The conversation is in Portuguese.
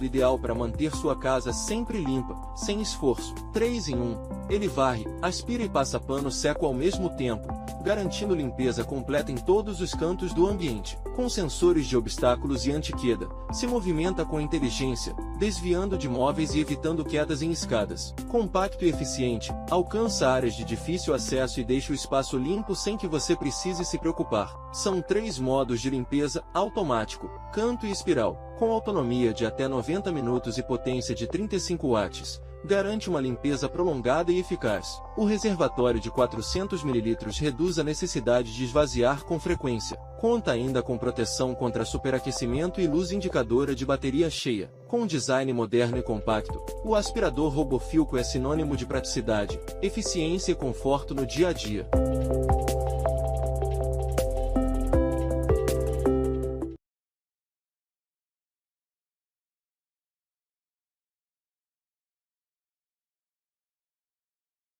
ideal para manter sua casa sempre limpa, sem esforço. 3 em 1. Ele varre, aspira e passa pano seco ao mesmo tempo, garantindo limpeza completa em todos os cantos do ambiente. Com sensores de obstáculos e anti-queda, se movimenta com inteligência, desviando de móveis e evitando quedas em escadas. Compacto e eficiente, alcança áreas de difícil acesso e deixa o espaço limpo sem que você precise se preocupar. São 3 modos de limpeza: automático, canto e espiral, com autonomia de até 90 minutos e potência de 35 watts. Garante uma limpeza prolongada e eficaz. O reservatório de 400 ml reduz a necessidade de esvaziar com frequência. Conta ainda com proteção contra superaquecimento e luz indicadora de bateria cheia. Com design moderno e compacto, o aspirador Robofilco é sinônimo de praticidade, eficiência e conforto no dia a dia.